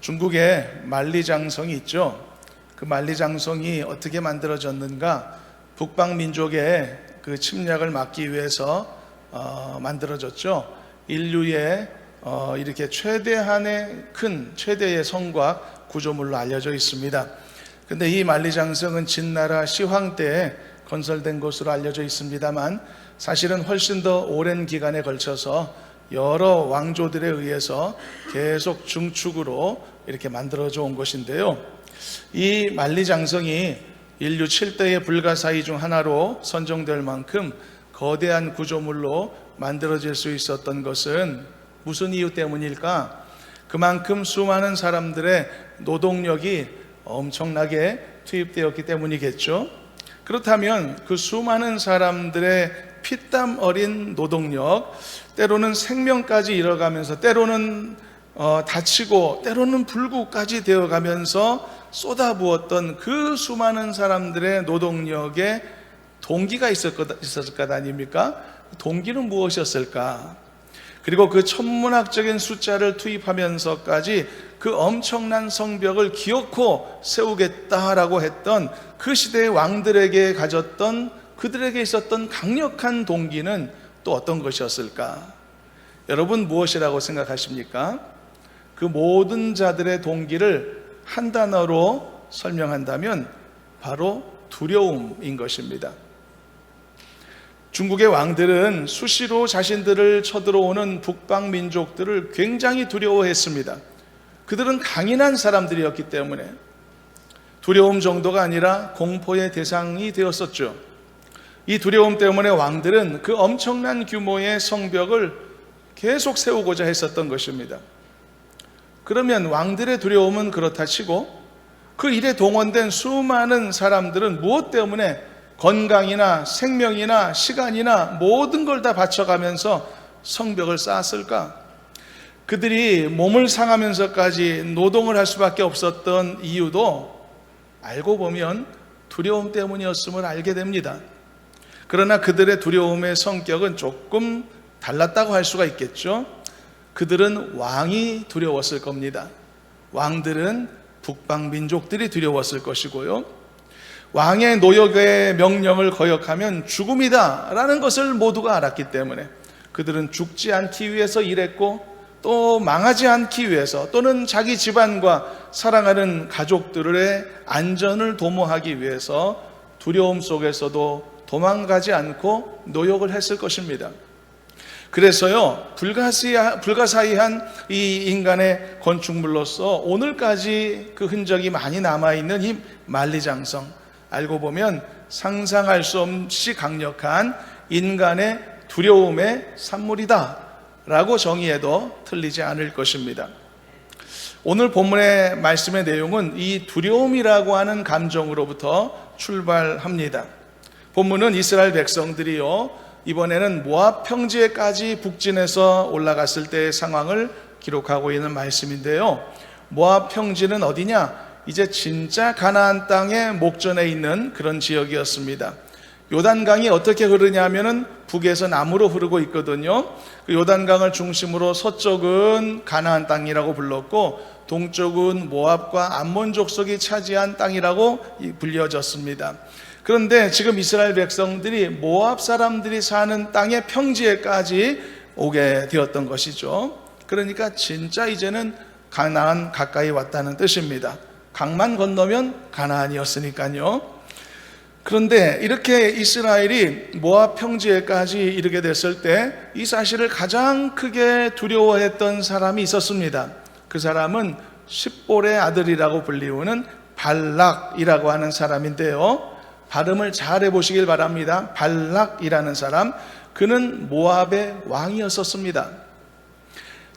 중국에 만리장성이 있죠. 그 만리장성이 어떻게 만들어졌는가? 북방민족의 그 침략을 막기 위해서 만들어졌죠. 인류의 이렇게 최대의 성과 구조물로 알려져 있습니다. 근데 이 만리장성은 진나라 시황 때에 건설된 것으로 알려져 있습니다만, 사실은 훨씬 더 오랜 기간에 걸쳐서 여러 왕조들에 의해서 계속 중축으로 이렇게 만들어져 온 것인데요. 이 만리장성이 인류 7대의 불가사의 중 하나로 선정될 만큼 거대한 구조물로 만들어질 수 있었던 것은 무슨 이유 때문일까? 그만큼 수많은 사람들의 노동력이 엄청나게 투입되었기 때문이겠죠. 그렇다면 그 수많은 사람들의 피땀 어린 노동력, 때로는 생명까지 잃어가면서, 때로는 다치고, 때로는 불구까지 되어가면서 쏟아부었던 그 수많은 사람들의 노동력에 동기가 있었을 것 아닙니까? 동기는 무엇이었을까? 그리고 그 천문학적인 숫자를 투입하면서까지 그 엄청난 성벽을 기어코 세우겠다라고 했던 그 시대의 왕들에게 가졌던, 그들에게 있었던 강력한 동기는 또 어떤 것이었을까? 여러분, 무엇이라고 생각하십니까? 그 모든 자들의 동기를 한 단어로 설명한다면 바로 두려움인 것입니다. 중국의 왕들은 수시로 자신들을 쳐들어오는 북방 민족들을 굉장히 두려워했습니다. 그들은 강인한 사람들이었기 때문에 두려움 정도가 아니라 공포의 대상이 되었었죠. 이 두려움 때문에 왕들은 그 엄청난 규모의 성벽을 계속 세우고자 했었던 것입니다. 그러면 왕들의 두려움은 그렇다 치고, 그 일에 동원된 수많은 사람들은 무엇 때문에 건강이나 생명이나 시간이나 모든 걸 다 바쳐가면서 성벽을 쌓았을까? 그들이 몸을 상하면서까지 노동을 할 수밖에 없었던 이유도 알고 보면 두려움 때문이었음을 알게 됩니다. 그러나 그들의 두려움의 성격은 조금 달랐다고 할 수가 있겠죠. 그들은 왕이 두려웠을 겁니다. 왕들은 북방 민족들이 두려웠을 것이고요. 왕의 노역의 명령을 거역하면 죽음이다 라는 것을 모두가 알았기 때문에 그들은 죽지 않기 위해서 일했고, 또 망하지 않기 위해서, 또는 자기 집안과 사랑하는 가족들의 안전을 도모하기 위해서 두려움 속에서도 도망가지 않고 노역을 했을 것입니다. 그래서요, 불가사의한 이 인간의 건축물로서 오늘까지 그 흔적이 많이 남아있는 이 만리장성, 알고 보면 상상할 수 없이 강력한 인간의 두려움의 산물이다 라고 정의해도 틀리지 않을 것입니다. 오늘 본문의 말씀의 내용은 이 두려움이라고 하는 감정으로부터 출발합니다. 본문은 이스라엘 백성들이요, 이번에는 모압 평지에까지 북진해서 올라갔을 때의 상황을 기록하고 있는 말씀인데요. 모압 평지는 어디냐? 이제 진짜 가나안 땅의 목전에 있는 그런 지역이었습니다. 요단강이 어떻게 흐르냐면은 북에서 남으로 흐르고 있거든요. 그 요단강을 중심으로 서쪽은 가나안 땅이라고 불렀고, 동쪽은 모압과 암몬 족속이 차지한 땅이라고 불려졌습니다. 그런데 지금 이스라엘 백성들이 모압 사람들이 사는 땅의 평지에까지 오게 되었던 것이죠. 그러니까 진짜 이제는 가나안 가까이 왔다는 뜻입니다. 강만 건너면 가나안이었으니까요. 그런데 이렇게 이스라엘이 모압 평지에까지 이르게 됐을 때 이 사실을 가장 크게 두려워했던 사람이 있었습니다. 그 사람은 십볼의 아들이라고 불리우는 발락이라고 하는 사람인데요, 발음을 잘 해보시길 바랍니다. 발락이라는 사람, 그는 모압의 왕이었었습니다.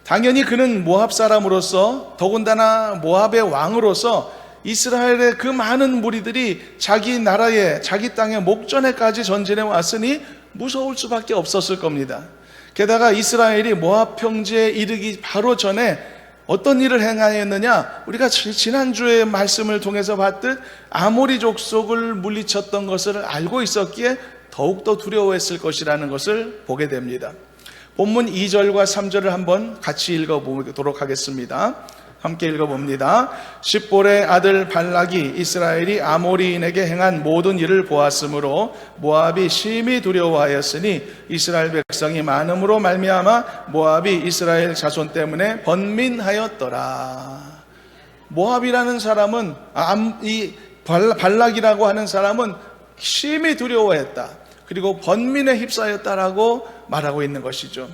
당연히 그는 모압 사람으로서, 더군다나 모압의 왕으로서 이스라엘의 그 많은 무리들이 자기 나라에, 자기 땅의 목전에까지 전진해 왔으니 무서울 수밖에 없었을 겁니다. 게다가 이스라엘이 모압 평지에 이르기 바로 전에 어떤 일을 행하였느냐? 우리가 지난주에 말씀을 통해서 봤듯 아모리 족속을 물리쳤던 것을 알고 있었기에 더욱더 두려워했을 것이라는 것을 보게 됩니다. 본문 2절과 3절을 한번 같이 읽어보도록 하겠습니다. 함께 읽어봅니다. 십볼의 아들 발락이 이스라엘이 아모리인에게 행한 모든 일을 보았으므로 모압이 심히 두려워하였으니 이스라엘 백성이 많음으로 말미암아 모압이 이스라엘 자손 때문에 번민하였더라. 모압이라는 사람은 이 발락이라고 하는 사람은 심히 두려워했다. 그리고 번민에 휩싸였다라고 말하고 있는 것이죠.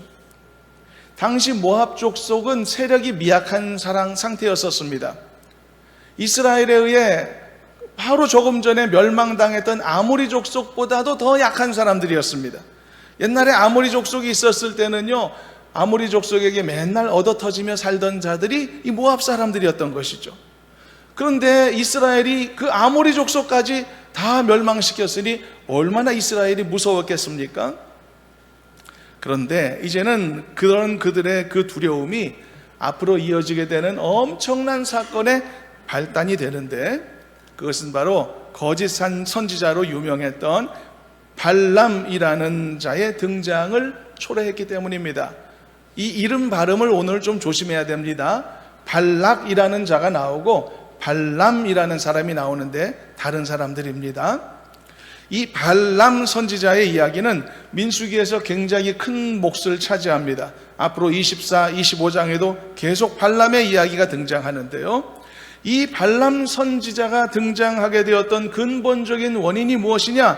당시 모압 족속은 세력이 미약한 상태였었습니다. 이스라엘에 의해 바로 조금 전에 멸망당했던 아모리 족속보다도 더 약한 사람들이었습니다. 옛날에 아모리 족속이 있었을 때는요, 아모리 족속에게 맨날 얻어터지며 살던 자들이 이 모압 사람들이었던 것이죠. 그런데 이스라엘이 그 아모리 족속까지 다 멸망시켰으니 얼마나 이스라엘이 무서웠겠습니까? 그런데 이제는 그들의 그 두려움이 앞으로 이어지게 되는 엄청난 사건의 발단이 되는데, 그것은 바로 거짓 선지자로 유명했던 발람이라는 자의 등장을 초래했기 때문입니다. 이 이름 발음을 오늘 좀 조심해야 됩니다. 발락이라는 자가 나오고 발람이라는 사람이 나오는데 다른 사람들입니다. 이 발람 선지자의 이야기는 민수기에서 굉장히 큰 몫을 차지합니다. 앞으로 24, 25장에도 계속 발람의 이야기가 등장하는데요. 이 발람 선지자가 등장하게 되었던 근본적인 원인이 무엇이냐?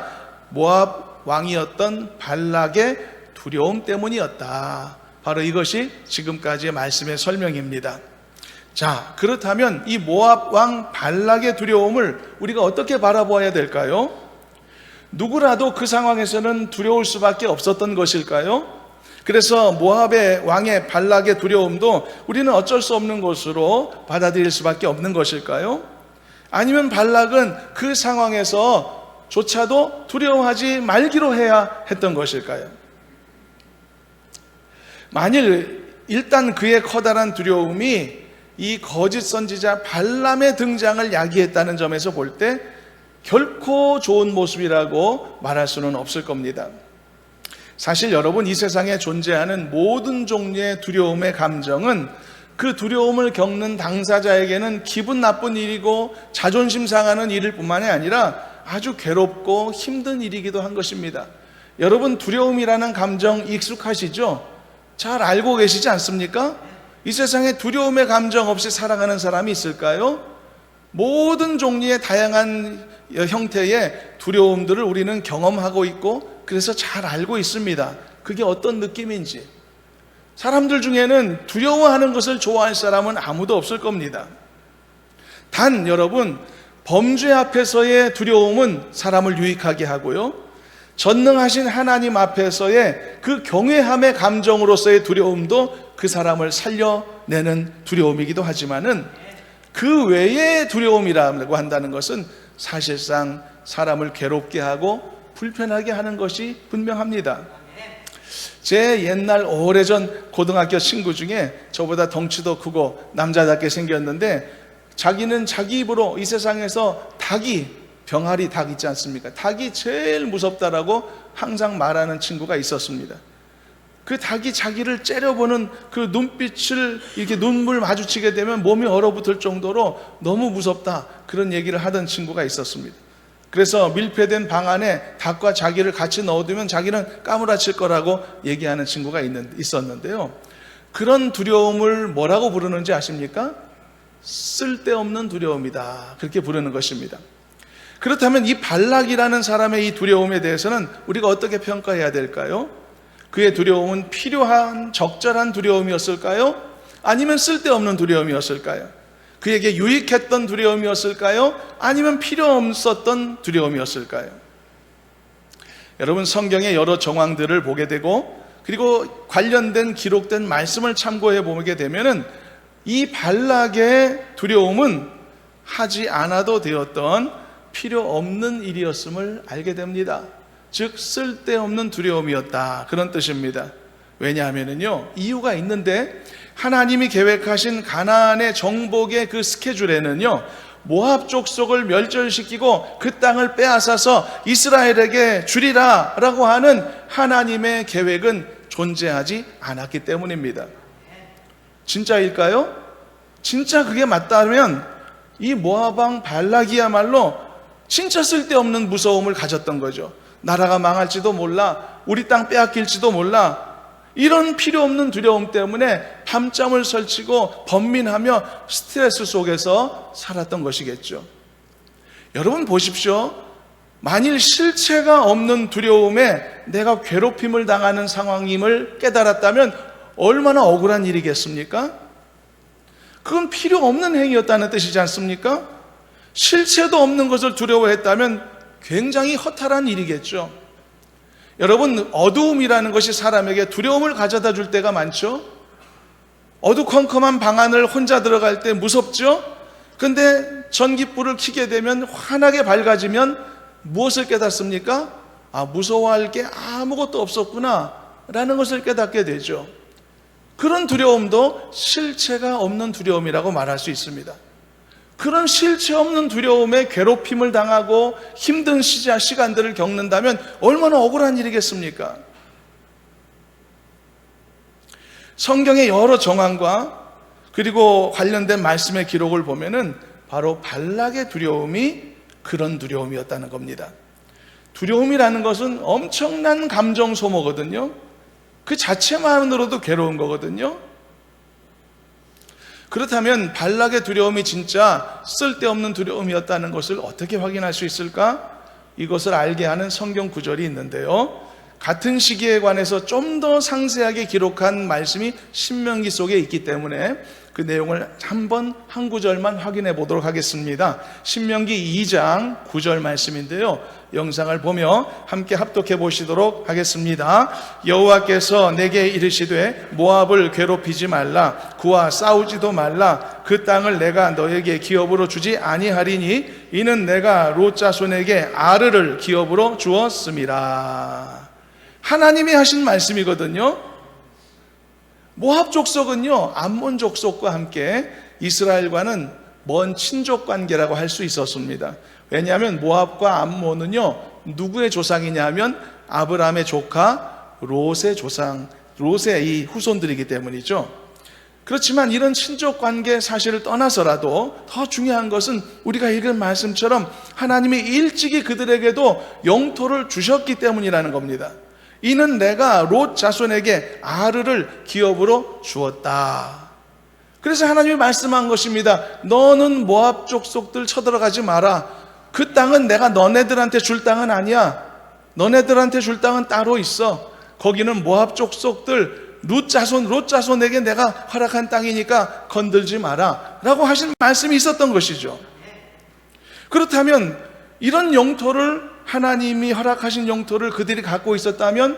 모압 왕이었던 발락의 두려움 때문이었다. 바로 이것이 지금까지의 말씀의 설명입니다. 자, 그렇다면 이 모압 왕 발락의 두려움을 우리가 어떻게 바라보아야 될까요? 누구라도 그 상황에서는 두려울 수밖에 없었던 것일까요? 그래서 모압의 왕의 발락의 두려움도 우리는 어쩔 수 없는 것으로 받아들일 수밖에 없는 것일까요? 아니면 발락은 그 상황에서조차도 두려워하지 말기로 해야 했던 것일까요? 만일 일단 그의 커다란 두려움이 이 거짓 선지자 발람의 등장을 야기했다는 점에서 볼 때 결코 좋은 모습이라고 말할 수는 없을 겁니다. 사실 여러분, 이 세상에 존재하는 모든 종류의 두려움의 감정은 그 두려움을 겪는 당사자에게는 기분 나쁜 일이고 자존심 상하는 일일 뿐만이 아니라 아주 괴롭고 힘든 일이기도 한 것입니다. 여러분, 두려움이라는 감정 익숙하시죠? 잘 알고 계시지 않습니까? 이 세상에 두려움의 감정 없이 살아가는 사람이 있을까요? 모든 종류의 다양한 형태의 두려움들을 우리는 경험하고 있고 그래서 잘 알고 있습니다. 그게 어떤 느낌인지. 사람들 중에는 두려워하는 것을 좋아할 사람은 아무도 없을 겁니다. 단 여러분, 범죄 앞에서의 두려움은 사람을 유익하게 하고요, 전능하신 하나님 앞에서의 그 경외함의 감정으로서의 두려움도 그 사람을 살려내는 두려움이기도 하지만은 그 외의 두려움이라고 한다는 것은 사실상 사람을 괴롭게 하고 불편하게 하는 것이 분명합니다. 제 옛날 오래전 고등학교 친구 중에 저보다 덩치도 크고 남자답게 생겼는데 자기는 자기 입으로 이 세상에서 병아리 닭 있지 않습니까? 닭이 제일 무섭다라고 항상 말하는 친구가 있었습니다. 그 닭이 자기를 째려보는 그 눈빛을 이렇게 눈물 마주치게 되면 몸이 얼어붙을 정도로 너무 무섭다, 그런 얘기를 하던 친구가 있었습니다. 그래서 밀폐된 방 안에 닭과 자기를 같이 넣어두면 자기는 까무라칠 거라고 얘기하는 친구가 있었는데요. 그런 두려움을 뭐라고 부르는지 아십니까? 쓸데없는 두려움이다, 그렇게 부르는 것입니다. 그렇다면 이 발락이라는 사람의 이 두려움에 대해서는 우리가 어떻게 평가해야 될까요? 그의 두려움은 필요한 적절한 두려움이었을까요? 아니면 쓸데없는 두려움이었을까요? 그에게 유익했던 두려움이었을까요? 아니면 필요 없었던 두려움이었을까요? 여러분, 성경의 여러 정황들을 보게 되고 그리고 관련된 기록된 말씀을 참고해 보게 되면은 이 발락의 두려움은 하지 않아도 되었던 필요 없는 일이었음을 알게 됩니다. 즉 쓸데없는 두려움이었다, 그런 뜻입니다. 왜냐하면요, 이유가 있는데 하나님이 계획하신 가나안의 정복의 그 스케줄에는요, 모압 족속을 멸절시키고 그 땅을 빼앗아서 이스라엘에게 주리라 라고 하는 하나님의 계획은 존재하지 않았기 때문입니다. 진짜일까요? 진짜 그게 맞다면 이 모압 왕 발락이야말로 진짜 쓸데없는 무서움을 가졌던 거죠. 나라가 망할지도 몰라, 우리 땅 빼앗길지도 몰라, 이런 필요 없는 두려움 때문에 밤잠을 설치고 번민하며 스트레스 속에서 살았던 것이겠죠. 여러분 보십시오. 만일 실체가 없는 두려움에 내가 괴롭힘을 당하는 상황임을 깨달았다면 얼마나 억울한 일이겠습니까? 그건 필요 없는 행위였다는 뜻이지 않습니까? 실체도 없는 것을 두려워했다면 굉장히 허탈한 일이겠죠. 여러분, 어두움이라는 것이 사람에게 두려움을 가져다 줄 때가 많죠. 어두컴컴한 방 안을 혼자 들어갈 때 무섭죠. 근데 전깃불을 켜게 되면 환하게 밝아지면 무엇을 깨닫습니까? 무서워할 게 아무것도 없었구나 라는 것을 깨닫게 되죠. 그런 두려움도 실체가 없는 두려움이라고 말할 수 있습니다. 그런 실체 없는 두려움에 괴롭힘을 당하고 힘든 시간들을 겪는다면 얼마나 억울한 일이겠습니까? 성경의 여러 정황과 그리고 관련된 말씀의 기록을 보면은 바로 발락의 두려움이 그런 두려움이었다는 겁니다. 두려움이라는 것은 엄청난 감정 소모거든요. 그 자체만으로도 괴로운 거거든요. 그렇다면 발락의 두려움이 진짜 쓸데없는 두려움이었다는 것을 어떻게 확인할 수 있을까? 이것을 알게 하는 성경 구절이 있는데요. 같은 시기에 관해서 좀 더 상세하게 기록한 말씀이 신명기 속에 있기 때문에 그 내용을 한번 한 구절만 확인해 보도록 하겠습니다. 신명기 2장 9절 말씀인데요. 영상을 보며 함께 합독해 보시도록 하겠습니다. 여호와께서 내게 이르시되 모압을 괴롭히지 말라, 그와 싸우지도 말라. 그 땅을 내가 너에게 기업으로 주지 아니하리니 이는 내가 롯 자손에게 아르를 기업으로 주었음이라. 하나님이 하신 말씀이거든요. 모압 족속은요, 암몬 족속과 함께 이스라엘과는 먼 친족 관계라고 할 수 있었습니다. 왜냐하면 모압과 암몬은요, 누구의 조상이냐 하면 아브라함의 조카 롯의 조상, 롯의 이 후손들이기 때문이죠. 그렇지만 이런 친족 관계 사실을 떠나서라도 더 중요한 것은 우리가 읽은 말씀처럼 하나님이 일찍이 그들에게도 영토를 주셨기 때문이라는 겁니다. 이는 내가 롯 자손에게 아르를 기업으로 주었다. 그래서 하나님이 말씀한 것입니다. 너는 모압 족속들 쳐들어가지 마라. 그 땅은 내가 너네들한테 줄 땅은 아니야. 너네들한테 줄 땅은 따로 있어. 거기는 모압 족속들 롯 자손에게 내가 허락한 땅이니까 건들지 마라 라고 하신 말씀이 있었던 것이죠. 그렇다면 이런 영토를, 하나님이 허락하신 영토를 그들이 갖고 있었다면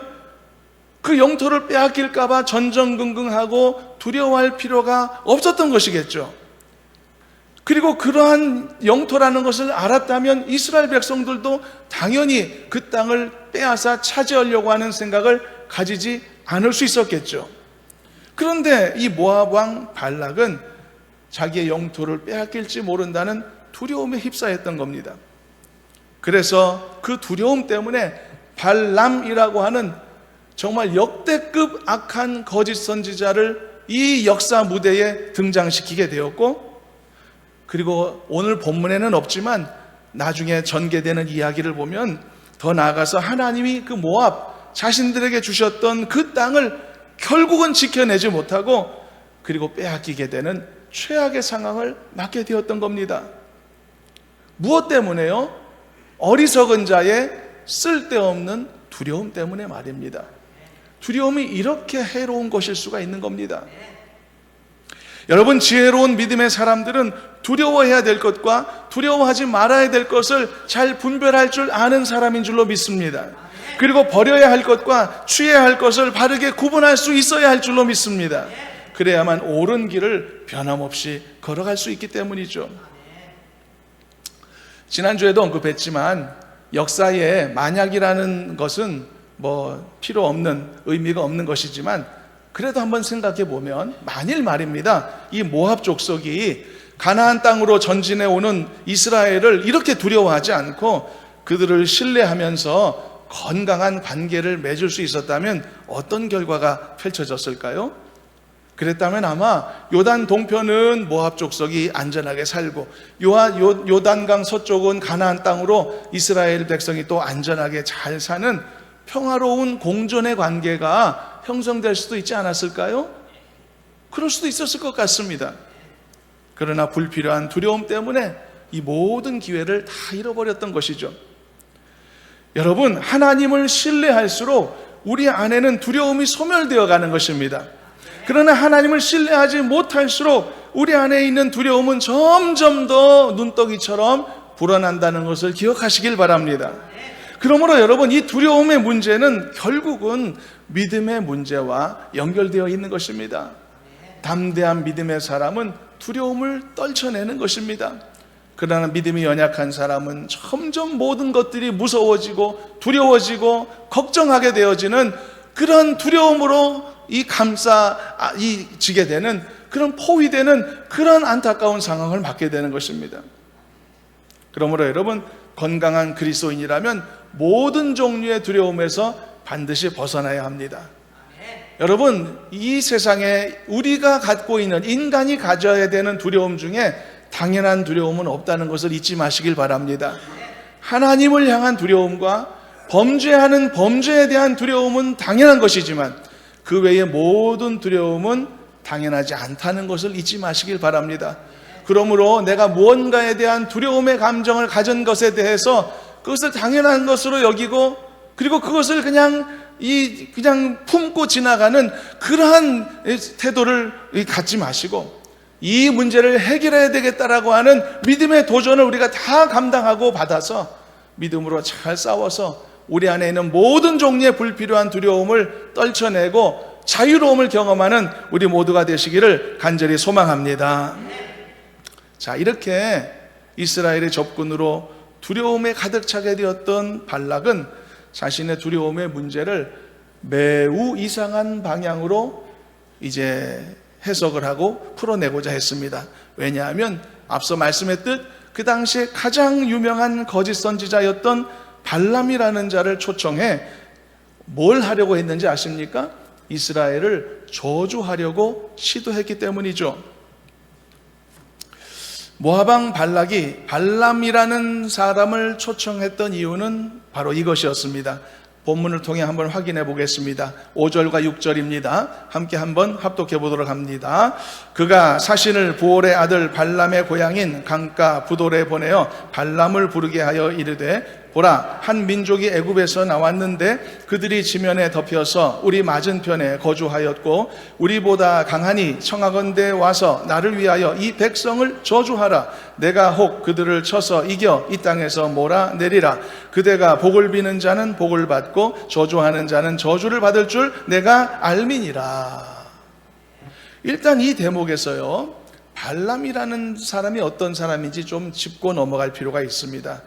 그 영토를 빼앗길까 봐 전전긍긍하고 두려워할 필요가 없었던 것이겠죠. 그리고 그러한 영토라는 것을 알았다면 이스라엘 백성들도 당연히 그 땅을 빼앗아 차지하려고 하는 생각을 가지지 않을 수 있었겠죠. 그런데 이 모압 왕 발락은 자기의 영토를 빼앗길지 모른다는 두려움에 휩싸였던 겁니다. 그래서 그 두려움 때문에 발람이라고 하는 정말 역대급 악한 거짓 선지자를 이 역사 무대에 등장시키게 되었고, 그리고 오늘 본문에는 없지만 나중에 전개되는 이야기를 보면 더 나아가서 하나님이 그 모압 자신들에게 주셨던 그 땅을 결국은 지켜내지 못하고 그리고 빼앗기게 되는 최악의 상황을 맞게 되었던 겁니다. 무엇 때문에요? 어리석은 자의 쓸데없는 두려움 때문에 말입니다. 두려움이 이렇게 해로운 것일 수가 있는 겁니다. 여러분, 지혜로운 믿음의 사람들은 두려워해야 될 것과 두려워하지 말아야 될 것을 잘 분별할 줄 아는 사람인 줄로 믿습니다. 그리고 버려야 할 것과 취해야 할 것을 바르게 구분할 수 있어야 할 줄로 믿습니다. 그래야만 옳은 길을 변함없이 걸어갈 수 있기 때문이죠. 지난주에도 언급했지만 역사에 만약이라는 것은 필요 없는, 의미가 없는 것이지만 그래도 한번 생각해 보면, 만일 말입니다, 이 모압 족속이 가나안 땅으로 전진해 오는 이스라엘을 이렇게 두려워하지 않고 그들을 신뢰하면서 건강한 관계를 맺을 수 있었다면 어떤 결과가 펼쳐졌을까요? 그랬다면 아마 요단 동편은 모압 족속이 안전하게 살고 요단강 서쪽은 가나안 땅으로 이스라엘 백성이 또 안전하게 잘 사는 평화로운 공존의 관계가 형성될 수도 있지 않았을까요? 그럴 수도 있었을 것 같습니다. 그러나 불필요한 두려움 때문에 이 모든 기회를 다 잃어버렸던 것이죠. 여러분, 하나님을 신뢰할수록 우리 안에는 두려움이 소멸되어 가는 것입니다. 그러나 하나님을 신뢰하지 못할수록 우리 안에 있는 두려움은 점점 더 눈덩이처럼 불어난다는 것을 기억하시길 바랍니다. 그러므로 여러분, 이 두려움의 문제는 결국은 믿음의 문제와 연결되어 있는 것입니다. 담대한 믿음의 사람은 두려움을 떨쳐내는 것입니다. 그러나 믿음이 연약한 사람은 점점 모든 것들이 무서워지고 두려워지고 걱정하게 되어지는 그런 두려움으로 지게 되는 그런 포위되는 그런 안타까운 상황을 맞게 되는 것입니다. 그러므로 여러분, 건강한 그리스도인이라면 모든 종류의 두려움에서 반드시 벗어나야 합니다. 여러분, 이 세상에 우리가 갖고 있는, 인간이 가져야 되는 두려움 중에 당연한 두려움은 없다는 것을 잊지 마시길 바랍니다. 하나님을 향한 두려움과 범죄하는 범죄에 대한 두려움은 당연한 것이지만 그 외의 모든 두려움은 당연하지 않다는 것을 잊지 마시길 바랍니다. 그러므로 내가 무언가에 대한 두려움의 감정을 가진 것에 대해서 그것을 당연한 것으로 여기고, 그리고 그것을 그냥 품고 지나가는 그러한 태도를 갖지 마시고, 이 문제를 해결해야 되겠다라고 하는 믿음의 도전을 우리가 다 감당하고 받아서 믿음으로 잘 싸워서 우리 안에 있는 모든 종류의 불필요한 두려움을 떨쳐내고 자유로움을 경험하는 우리 모두가 되시기를 간절히 소망합니다. 자, 이렇게 이스라엘의 접근으로 두려움에 가득 차게 되었던 발락은 자신의 두려움의 문제를 매우 이상한 방향으로 이제 해석을 하고 풀어내고자 했습니다. 왜냐하면 앞서 말씀했듯 그 당시에 가장 유명한 거짓 선지자였던 발람이라는 자를 초청해 뭘 하려고 했는지 아십니까? 이스라엘을 저주하려고 시도했기 때문이죠. 모압왕 발락이 발람이라는 사람을 초청했던 이유는 바로 이것이었습니다. 본문을 통해 한번 확인해 보겠습니다. 5절과 6절입니다. 함께 한번 합독해 보도록 합니다. 그가 사신을 부올의 아들 발람의 고향인 강가 부돌에 보내어 발람을 부르게 하여 이르되, 보라, 한 민족이 애굽에서 나왔는데 그들이 지면에 덮여서 우리 맞은편에 거주하였고 우리보다 강하니 청하건대 와서 나를 위하여 이 백성을 저주하라. 내가 혹 그들을 쳐서 이겨 이 땅에서 몰아내리라. 그대가 복을 비는 자는 복을 받고 저주하는 자는 저주를 받을 줄 내가 알미니라. 일단 이 대목에서요, 발람이라는 사람이 어떤 사람인지 좀 짚고 넘어갈 필요가 있습니다.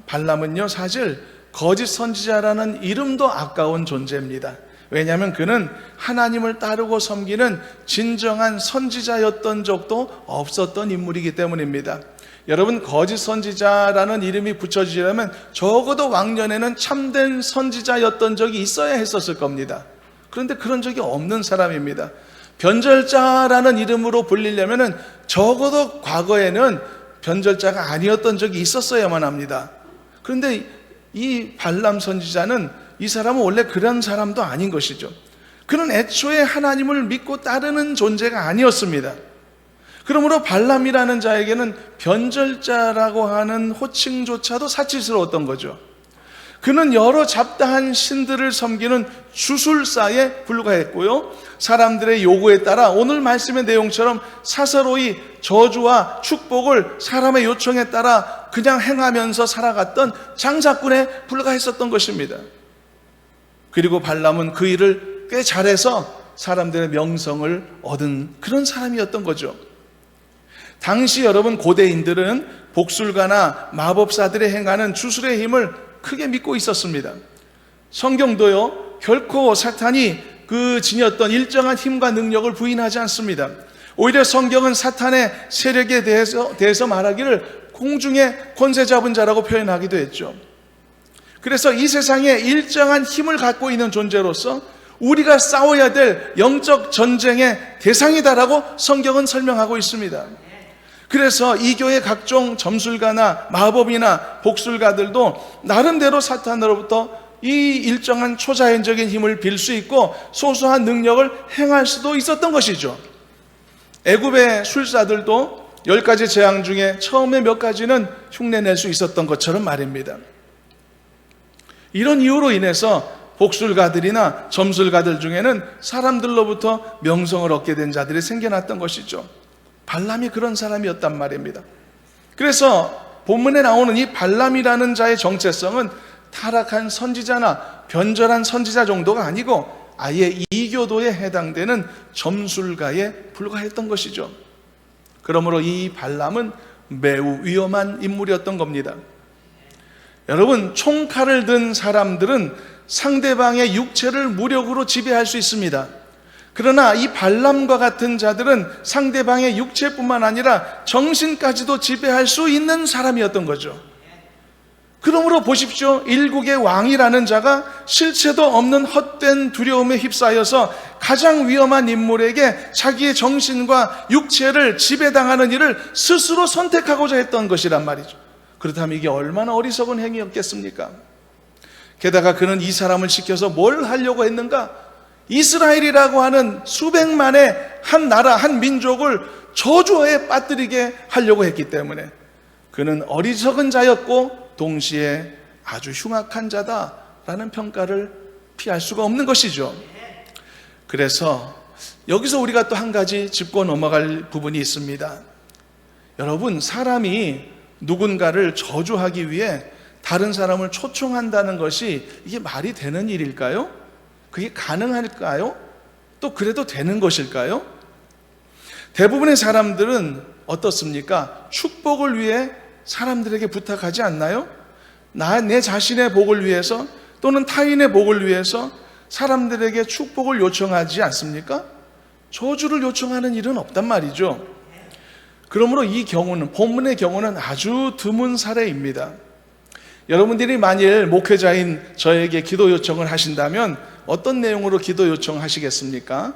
발람은요, 사실 거짓 선지자라는 이름도 아까운 존재입니다. 왜냐하면 그는 하나님을 따르고 섬기는 진정한 선지자였던 적도 없었던 인물이기 때문입니다. 여러분, 거짓 선지자라는 이름이 붙여지려면 적어도 왕년에는 참된 선지자였던 적이 있어야 했었을 겁니다. 그런데 그런 적이 없는 사람입니다. 변절자라는 이름으로 불리려면 적어도 과거에는 변절자가 아니었던 적이 있었어야만 합니다. 그런데 이 발람 선지자는, 이 사람은 원래 그런 사람도 아닌 것이죠. 그는 애초에 하나님을 믿고 따르는 존재가 아니었습니다. 그러므로 발람이라는 자에게는 변절자라고 하는 호칭조차도 사치스러웠던 거죠. 그는 여러 잡다한 신들을 섬기는 주술사에 불과했고요, 사람들의 요구에 따라 오늘 말씀의 내용처럼 사사로이 저주와 축복을 사람의 요청에 따라 그냥 행하면서 살아갔던 장사꾼에 불과했었던 것입니다. 그리고 발람은 그 일을 꽤 잘해서 사람들의 명성을 얻은 그런 사람이었던 거죠. 당시 여러분, 고대인들은 복술가나 마법사들이 행하는 주술의 힘을 크게 믿고 있었습니다. 성경도요, 결코 사탄이 그 지녔던 일정한 힘과 능력을 부인하지 않습니다. 오히려 성경은 사탄의 세력에 대해서 말하기를 공중에 권세 잡은 자라고 표현하기도 했죠. 그래서 이 세상에 일정한 힘을 갖고 있는 존재로서 우리가 싸워야 될 영적 전쟁의 대상이다라고 성경은 설명하고 있습니다. 그래서 이 교회 각종 점술가나 마법이나 복술가들도 나름대로 사탄으로부터 이 일정한 초자연적인 힘을 빌 수 있고 소소한 능력을 행할 수도 있었던 것이죠. 애굽의 술사들도 10가지 재앙 중에 처음에 몇 가지는 흉내낼 수 있었던 것처럼 말입니다. 이런 이유로 인해서 복술가들이나 점술가들 중에는 사람들로부터 명성을 얻게 된 자들이 생겨났던 것이죠. 발람이 그런 사람이었단 말입니다. 그래서 본문에 나오는 이 발람이라는 자의 정체성은 타락한 선지자나 변절한 선지자 정도가 아니고 아예 이교도에 해당되는 점술가에 불과했던 것이죠. 그러므로 이 발람은 매우 위험한 인물이었던 겁니다. 여러분, 총칼을 든 사람들은 상대방의 육체를 무력으로 지배할 수 있습니다. 그러나 이 발람과 같은 자들은 상대방의 육체뿐만 아니라 정신까지도 지배할 수 있는 사람이었던 거죠. 그러므로 보십시오. 일국의 왕이라는 자가 실체도 없는 헛된 두려움에 휩싸여서 가장 위험한 인물에게 자기의 정신과 육체를 지배당하는 일을 스스로 선택하고자 했던 것이란 말이죠. 그렇다면 이게 얼마나 어리석은 행위였겠습니까? 게다가 그는 이 사람을 시켜서 뭘 하려고 했는가? 이스라엘이라고 하는 수백만의 한 나라, 한 민족을 저주에 빠뜨리게 하려고 했기 때문에 그는 어리석은 자였고 동시에 아주 흉악한 자다라는 평가를 피할 수가 없는 것이죠. 그래서 여기서 우리가 또 한 가지 짚고 넘어갈 부분이 있습니다. 여러분, 사람이 누군가를 저주하기 위해 다른 사람을 초청한다는 것이 이게 말이 되는 일일까요? 그게 가능할까요? 또 그래도 되는 것일까요? 대부분의 사람들은 어떻습니까? 축복을 위해 사람들에게 부탁하지 않나요? 내 자신의 복을 위해서 또는 타인의 복을 위해서 사람들에게 축복을 요청하지 않습니까? 저주를 요청하는 일은 없단 말이죠. 그러므로 이 경우는, 본문의 경우는 아주 드문 사례입니다. 여러분들이 만일 목회자인 저에게 기도 요청을 하신다면 어떤 내용으로 기도 요청하시겠습니까?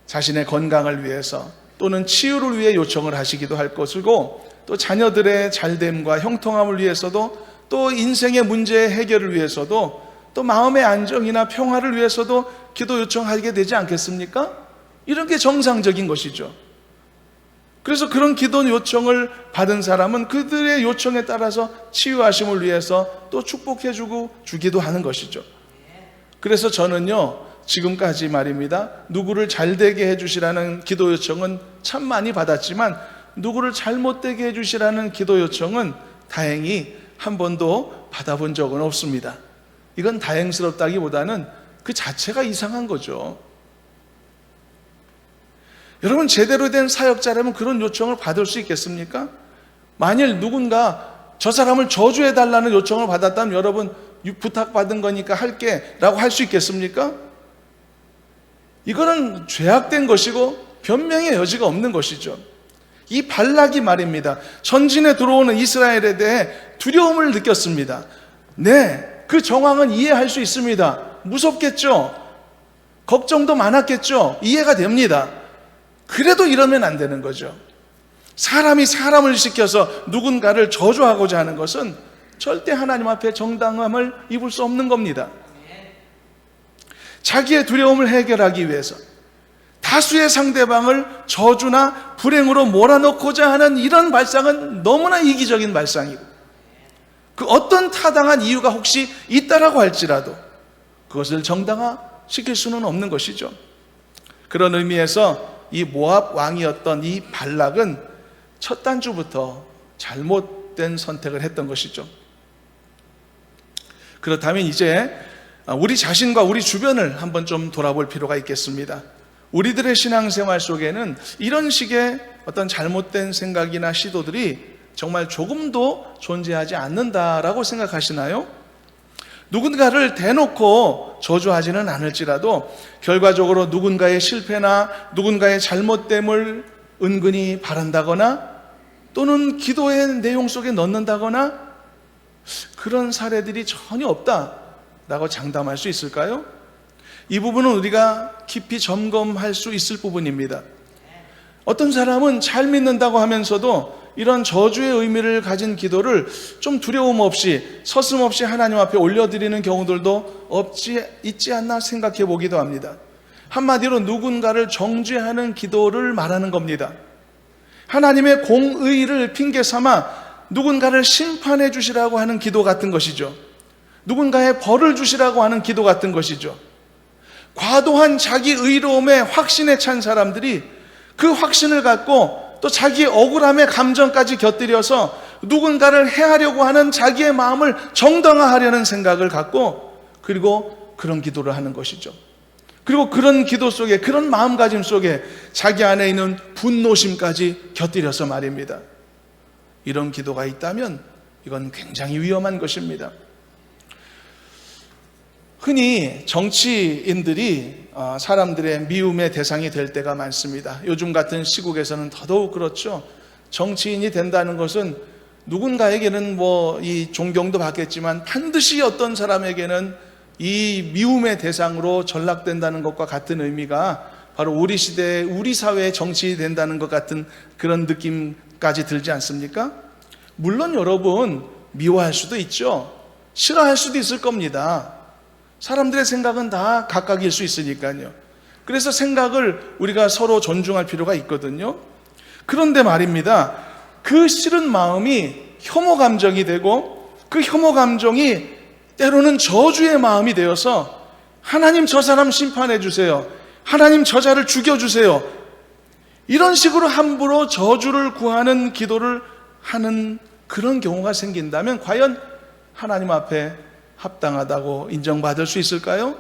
자신의 건강을 위해서 또는 치유를 위해 요청을 하시기도 할 것이고, 또 자녀들의 잘됨과 형통함을 위해서도, 또 인생의 문제 해결을 위해서도, 또 마음의 안정이나 평화를 위해서도 기도 요청하게 되지 않겠습니까? 이런 게 정상적인 것이죠. 그래서 그런 기도 요청을 받은 사람은 그들의 요청에 따라서 치유하심을 위해서 또 축복해주고 주기도 하는 것이죠. 그래서 저는요, 지금까지 말입니다, 누구를 잘되게 해주시라는 기도 요청은 참 많이 받았지만 누구를 잘못되게 해주시라는 기도 요청은 다행히 한 번도 받아본 적은 없습니다. 이건 다행스럽다기보다는 그 자체가 이상한 거죠. 여러분, 제대로 된 사역자라면 그런 요청을 받을 수 있겠습니까? 만일 누군가 저 사람을 저주해달라는 요청을 받았다면 여러분, 부탁받은 거니까 할게 라고 할 수 있겠습니까? 이거는 죄악된 것이고 변명의 여지가 없는 것이죠. 이 발락이 말입니다, 전진에 들어오는 이스라엘에 대해 두려움을 느꼈습니다. 네, 그 정황은 이해할 수 있습니다. 무섭겠죠? 걱정도 많았겠죠? 이해가 됩니다. 그래도 이러면 안 되는 거죠. 사람이 사람을 시켜서 누군가를 저주하고자 하는 것은 절대 하나님 앞에 정당함을 입을 수 없는 겁니다. 자기의 두려움을 해결하기 위해서 다수의 상대방을 저주나 불행으로 몰아넣고자 하는 이런 발상은 너무나 이기적인 발상이고, 그 어떤 타당한 이유가 혹시 있다라고 할지라도 그것을 정당화시킬 수는 없는 것이죠. 그런 의미에서 이 모압 왕이었던 이 발락은 첫 단추부터 잘못된 선택을 했던 것이죠. 그렇다면 이제 우리 자신과 우리 주변을 한번 좀 돌아볼 필요가 있겠습니다. 우리들의 신앙생활 속에는 이런 식의 어떤 잘못된 생각이나 시도들이 정말 조금도 존재하지 않는다라고 생각하시나요? 누군가를 대놓고 저주하지는 않을지라도 결과적으로 누군가의 실패나 누군가의 잘못됨을 은근히 바란다거나 또는 기도의 내용 속에 넣는다거나 그런 사례들이 전혀 없다라고 장담할 수 있을까요? 이 부분은 우리가 깊이 점검할 수 있을 부분입니다. 어떤 사람은 잘 믿는다고 하면서도 이런 저주의 의미를 가진 기도를 좀 두려움 없이 서슴없이 하나님 앞에 올려드리는 경우들도 있지 않나 생각해 보기도 합니다. 한마디로 누군가를 정죄하는 기도를 말하는 겁니다. 하나님의 공의를 핑계 삼아 누군가를 심판해 주시라고 하는 기도 같은 것이죠. 누군가의 벌을 주시라고 하는 기도 같은 것이죠. 과도한 자기 의로움에 확신에 찬 사람들이 그 확신을 갖고 또 자기의 억울함의 감정까지 곁들여서 누군가를 해하려고 하는 자기의 마음을 정당화하려는 생각을 갖고 그리고 그런 기도를 하는 것이죠. 그리고 그런 기도 속에, 그런 마음가짐 속에 자기 안에 있는 분노심까지 곁들여서 말입니다. 이런 기도가 있다면 이건 굉장히 위험한 것입니다. 흔히 정치인들이 사람들의 미움의 대상이 될 때가 많습니다. 요즘 같은 시국에서는 더더욱 그렇죠. 정치인이 된다는 것은 누군가에게는 이 존경도 받겠지만 반드시 어떤 사람에게는 이 미움의 대상으로 전락된다는 것과 같은 의미가 바로 우리 시대에 우리 사회의 정치인이 된다는 것 같은 그런 느낌까지 들지 않습니까? 물론 여러분 미워할 수도 있죠. 싫어할 수도 있을 겁니다. 사람들의 생각은 다 각각일 수 있으니까요. 그래서 생각을 우리가 서로 존중할 필요가 있거든요. 그런데 말입니다, 그 싫은 마음이 혐오 감정이 되고 그 혐오 감정이 때로는 저주의 마음이 되어서 하나님 저 사람 심판해 주세요, 하나님 저자를 죽여주세요, 이런 식으로 함부로 저주를 구하는 기도를 하는 그런 경우가 생긴다면 과연 하나님 앞에 합당하다고 인정받을 수 있을까요?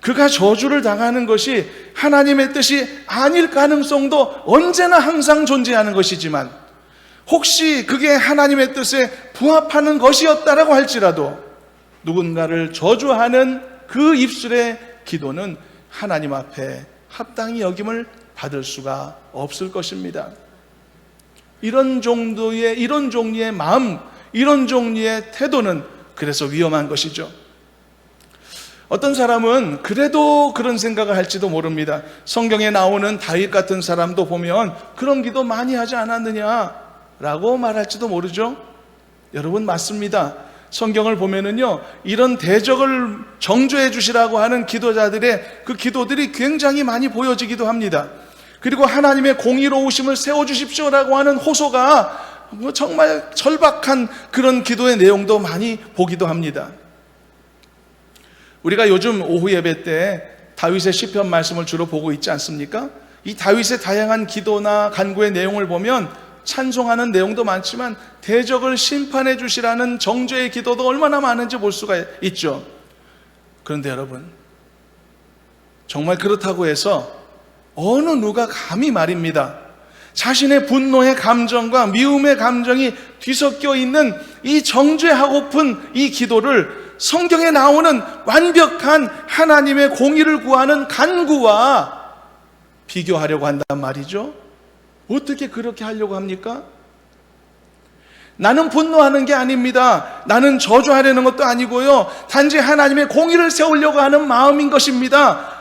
그가 저주를 당하는 것이 하나님의 뜻이 아닐 가능성도 언제나 항상 존재하는 것이지만 혹시 그게 하나님의 뜻에 부합하는 것이었다라고 할지라도 누군가를 저주하는 그 입술의 기도는 하나님 앞에 합당히 여김을 받을 수가 없을 것입니다. 이런 종류의 마음, 이런 종류의 태도는 그래서 위험한 것이죠. 어떤 사람은 그래도 그런 생각을 할지도 모릅니다. 성경에 나오는 다윗 같은 사람도 보면 그런 기도 많이 하지 않았느냐라고 말할지도 모르죠. 여러분 맞습니다. 성경을 보면은요, 이런 대적을 정죄해 주시라고 하는 기도자들의 그 기도들이 굉장히 많이 보여지기도 합니다. 그리고 하나님의 공의로우심을 세워주십시오라고 하는 호소가 정말 절박한 그런 기도의 내용도 많이 보기도 합니다. 우리가 요즘 오후 예배 때 다윗의 시편 말씀을 주로 보고 있지 않습니까? 이 다윗의 다양한 기도나 간구의 내용을 보면 찬송하는 내용도 많지만 대적을 심판해 주시라는 정죄의 기도도 얼마나 많은지 볼 수가 있죠. 그런데 여러분, 정말 그렇다고 해서 어느 누가 감히 말입니다, 자신의 분노의 감정과 미움의 감정이 뒤섞여 있는 이 정죄하고픈 이 기도를 성경에 나오는 완벽한 하나님의 공의를 구하는 간구와 비교하려고 한단 말이죠. 어떻게 그렇게 하려고 합니까? 나는 분노하는 게 아닙니다. 나는 저주하려는 것도 아니고요. 단지 하나님의 공의를 세우려고 하는 마음인 것입니다.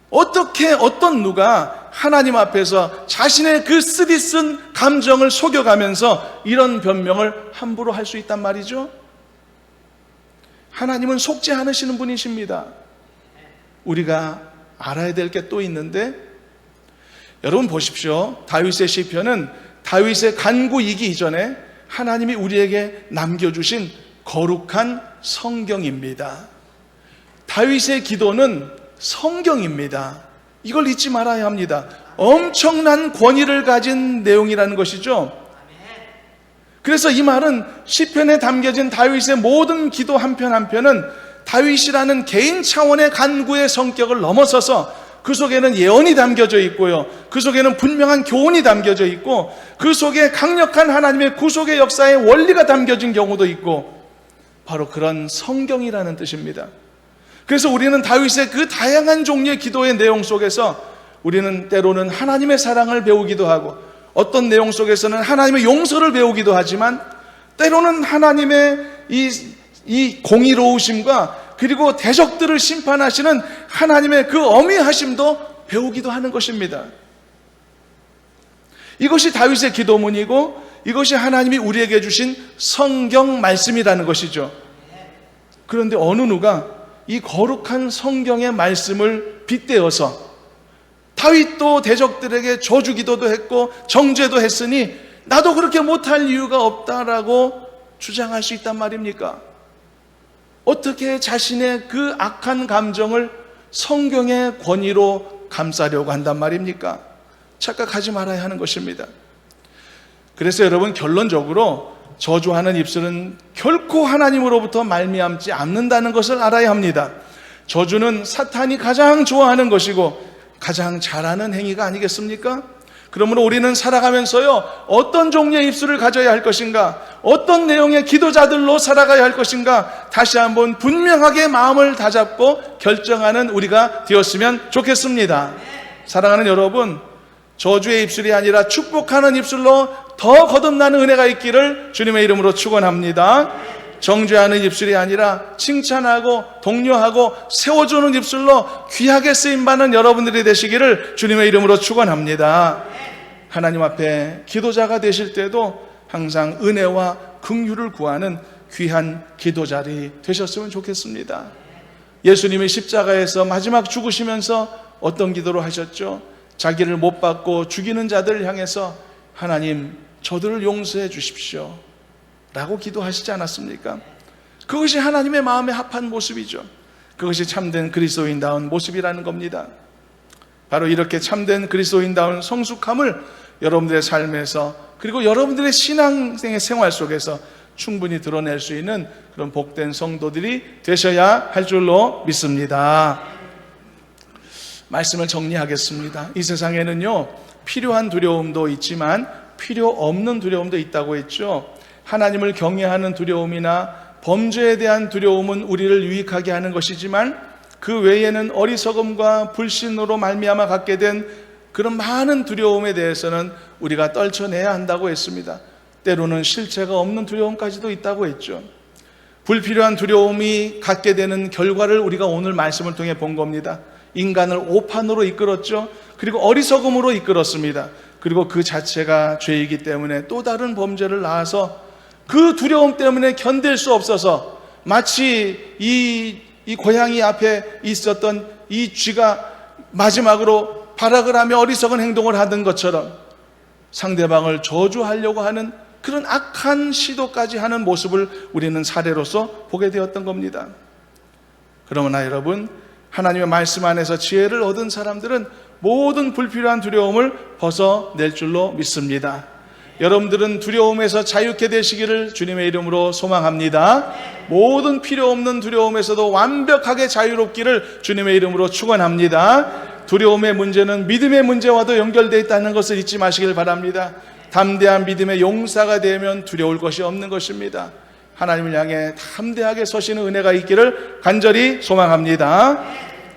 어떻게 어떤 누가 하나님 앞에서 자신의 그 쓰디쓴 감정을 속여가면서 이런 변명을 함부로 할 수 있단 말이죠? 하나님은 속지 않으시는 분이십니다. 우리가 알아야 될 게 또 있는데, 여러분 보십시오. 다윗의 시편은 다윗의 간구이기 이전에 하나님이 우리에게 남겨주신 거룩한 성경입니다. 다윗의 기도는 성경입니다. 이걸 잊지 말아야 합니다. 엄청난 권위를 가진 내용이라는 것이죠. 그래서 이 말은 시편에 담겨진 다윗의 모든 기도 한편 한편은 다윗이라는 개인 차원의 간구의 성격을 넘어서서 그 속에는 예언이 담겨져 있고요, 그 속에는 분명한 교훈이 담겨져 있고, 그 속에 강력한 하나님의 구속의 역사의 원리가 담겨진 경우도 있고, 바로 그런 성경이라는 뜻입니다. 그래서 우리는 다윗의 그 다양한 종류의 기도의 내용 속에서 우리는 때로는 하나님의 사랑을 배우기도 하고, 어떤 내용 속에서는 하나님의 용서를 배우기도 하지만, 때로는 하나님의 이 공의로우심과 그리고 대적들을 심판하시는 하나님의 그 어미하심도 배우기도 하는 것입니다. 이것이 다윗의 기도문이고 이것이 하나님이 우리에게 주신 성경 말씀이라는 것이죠. 그런데 어느 누가 이 거룩한 성경의 말씀을 빗대어서 다윗도 대적들에게 저주기도도 했고 정죄도 했으니 나도 그렇게 못할 이유가 없다라고 주장할 수 있단 말입니까? 어떻게 자신의 그 악한 감정을 성경의 권위로 감싸려고 한단 말입니까? 착각하지 말아야 하는 것입니다. 그래서 여러분, 결론적으로 저주하는 입술은 결코 하나님으로부터 말미암지 않는다는 것을 알아야 합니다. 저주는 사탄이 가장 좋아하는 것이고 가장 잘하는 행위가 아니겠습니까? 그러므로 우리는 살아가면서요, 어떤 종류의 입술을 가져야 할 것인가, 어떤 내용의 기도자들로 살아가야 할 것인가, 다시 한번 분명하게 마음을 다잡고 결정하는 우리가 되었으면 좋겠습니다. 사랑하는 여러분, 저주의 입술이 아니라 축복하는 입술로 더 거듭나는 은혜가 있기를 주님의 이름으로 축원합니다. 정죄하는 입술이 아니라 칭찬하고 독려하고 세워주는 입술로 귀하게 쓰임받는 여러분들이 되시기를 주님의 이름으로 축원합니다. 하나님 앞에 기도자가 되실 때도 항상 은혜와 긍휼을 구하는 귀한 기도자리 되셨으면 좋겠습니다. 예수님이 십자가에서 마지막 죽으시면서 어떤 기도를 하셨죠? 자기를 못 받고 죽이는 자들을 향해서 하나님, 저들을 용서해 주십시오 라고 기도하시지 않았습니까? 그것이 하나님의 마음에 합한 모습이죠. 그것이 참된 그리스도인다운 모습이라는 겁니다. 바로 이렇게 참된 그리스도인다운 성숙함을 여러분들의 삶에서, 그리고 여러분들의 신앙생의 생활 속에서 충분히 드러낼 수 있는 그런 복된 성도들이 되셔야 할 줄로 믿습니다. 말씀을 정리하겠습니다. 이 세상에는요, 필요한 두려움도 있지만 필요 없는 두려움도 있다고 했죠. 하나님을 경외하는 두려움이나 범죄에 대한 두려움은 우리를 유익하게 하는 것이지만 그 외에는 어리석음과 불신으로 말미암아 갖게 된 그런 많은 두려움에 대해서는 우리가 떨쳐내야 한다고 했습니다. 때로는 실체가 없는 두려움까지도 있다고 했죠. 불필요한 두려움이 갖게 되는 결과를 우리가 오늘 말씀을 통해 본 겁니다. 인간을 오판으로 이끌었죠. 그리고 어리석음으로 이끌었습니다. 그리고 그 자체가 죄이기 때문에 또 다른 범죄를 낳아서 그 두려움 때문에 견딜 수 없어서 마치 이 고양이 앞에 있었던 이 쥐가 마지막으로 발악을 하며 어리석은 행동을 하던 것처럼 상대방을 저주하려고 하는 그런 악한 시도까지 하는 모습을 우리는 사례로서 보게 되었던 겁니다. 그러나 여러분, 하나님의 말씀 안에서 지혜를 얻은 사람들은 모든 불필요한 두려움을 벗어낼 줄로 믿습니다. 여러분들은 두려움에서 자유케 되시기를 주님의 이름으로 소망합니다. 모든 필요 없는 두려움에서도 완벽하게 자유롭기를 주님의 이름으로 축원합니다. 두려움의 문제는 믿음의 문제와도 연결되어 있다는 것을 잊지 마시길 바랍니다. 담대한 믿음의 용사가 되면 두려울 것이 없는 것입니다. 하나님을 향해 담대하게 서시는 은혜가 있기를 간절히 소망합니다.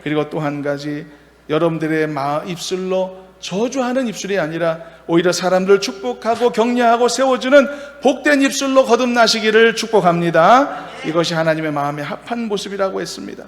그리고 또 한 가지, 여러분들의 입술로 저주하는 입술이 아니라 오히려 사람들을 축복하고 격려하고 세워주는 복된 입술로 거듭나시기를 축복합니다. 이것이 하나님의 마음에 합한 모습이라고 했습니다.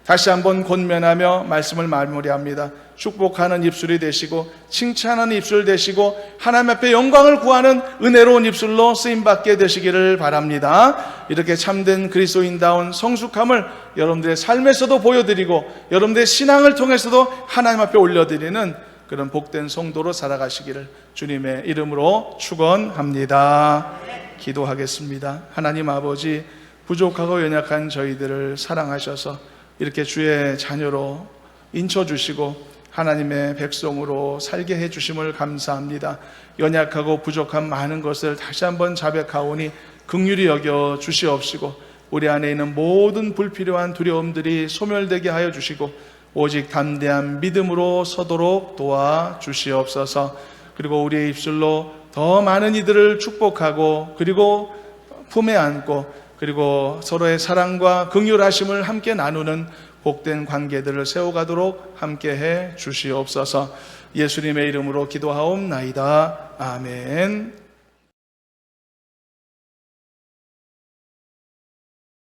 다시 한번 권면하며 말씀을 마무리합니다. 축복하는 입술이 되시고 칭찬하는 입술 되시고 하나님 앞에 영광을 구하는 은혜로운 입술로 쓰임받게 되시기를 바랍니다. 이렇게 참된 그리스도인다운 성숙함을 여러분들의 삶에서도 보여드리고 여러분들의 신앙을 통해서도 하나님 앞에 올려드리는 그런 복된 성도로 살아가시기를 주님의 이름으로 축원합니다. 기도하겠습니다. 하나님 아버지, 부족하고 연약한 저희들을 사랑하셔서 이렇게 주의 자녀로 인쳐주시고 하나님의 백성으로 살게 해주심을 감사합니다. 연약하고 부족한 많은 것을 다시 한번 자백하오니 긍휼히 여겨 주시옵시고 우리 안에 있는 모든 불필요한 두려움들이 소멸되게 하여 주시고 오직 담대한 믿음으로 서도록 도와주시옵소서. 그리고 우리의 입술로 더 많은 이들을 축복하고 그리고 품에 안고 그리고 서로의 사랑과 긍휼하심을 함께 나누는 복된 관계들을 세워가도록 함께해 주시옵소서. 예수님의 이름으로 기도하옵나이다. 아멘.